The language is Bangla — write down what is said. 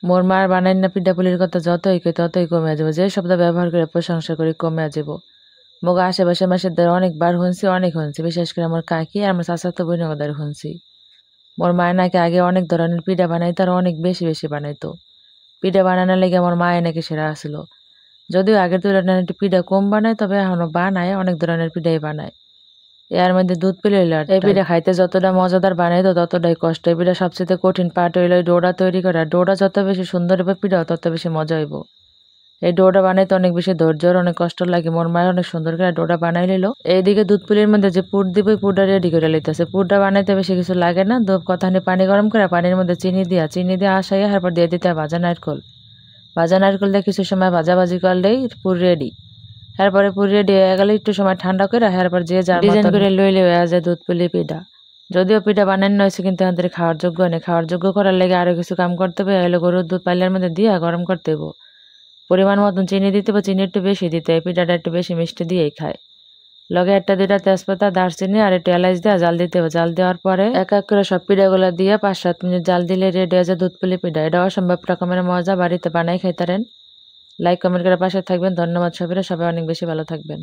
মোর মার বানাই না পিঠাপুলির কথা যতই কই ততই কমে যাব, যে শব্দ ব্যবহার করে প্রশংসা করি কমে যাব। মগ আশেপাশে মাসের দ্বারা অনেকবার শুনছি, বিশেষ করে আমার কাকি আর আমার চাচাতো বোনের দ্বারা শুনছি। মোর মায় নাকি আগে অনেক ধরনের পিঠা বানাইতো আর অনেক বেশি বেশি বানাইতো। পিঠা বানানোর লেগে আমার মায়ে নাকি সেরা আসছিল। যদিও আগের তুলনায় একটু পিঠা কম বানায়, তবে এখনো বানায়, অনেক ধরনের পিঠাই বানায়। এর মধ্যে দুধ পুলি হইলো এই পিঠা খাইতে যতটা মজাদার বানাইতো ততটাই কষ্ট। এই পিঠা সবচেয়ে কঠিন পার্ট হইলো ডোটা তৈরি করা। ডোটা যত বেশি সুন্দর হবে পিঠা তত বেশি মজা হইব। এই ডোটা বানাইতে অনেক বেশি ধৈর্যর অনেক কষ্ট লাগে। মোর মায়ের অনেক সুন্দর করে ডোটা বানাই নিল। এইদিকে দুধ পুলির মধ্যে যে পুর দিব পুরটা রেডি করে লইতেছে। পুরটা বানাইতে বেশি কিছু লাগে না। কথানি পানি গরম করে পানির মধ্যে চিনি দিয়ে আসাইয়া তারপর দিয়ে দিতে ভাজা নারকল। ভাজা নারকল দিয়ে কিছু সময় ভাজাভাজি করলেই পুর রেডি। এরপরে পুর রেডি হয়ে গেলে একটু সময় ঠান্ডা করে এরপর যে যার ডিজাইন করে লইলে হয়ে যায় দুধ পুলি পিঠা। যদিও পিঠা বানানো হয়েছে কিন্তু আমাদের খাওয়ার যোগ্য নেই। খাওয়ার যোগ্য করার লেগে আরো কিছু কাম করতে হবে। এলো গরুর দুধ পাইলের মধ্যে দিয়ে গরম করতে হইব। পরিমাণ মতন চিনি দিতে হবে, চিনি একটু বেশি দিতে হয়, পিঠাটা একটু বেশি মিষ্টি দিয়েই খায়। লগে একটা দুইটা তেজপাতা দারচিনি আর একটু এলাচ দিয়ে জাল দিতে হবে। জাল দেওয়ার পরে এক এক করে সব পিঠাগুলো দিয়ে 5-7 মিনিট জাল দিলে রেডি হয়ে যায় দুধ পুলি পিঠা। এটা অসম্ভব রকমের মজা, বাড়িতে বানাই খাইতারেন। লাইক কমেন্ট করে পাশে থাকবেন। ধন্যবাদ সবাই অনেক বেশি ভালো থাকবেন।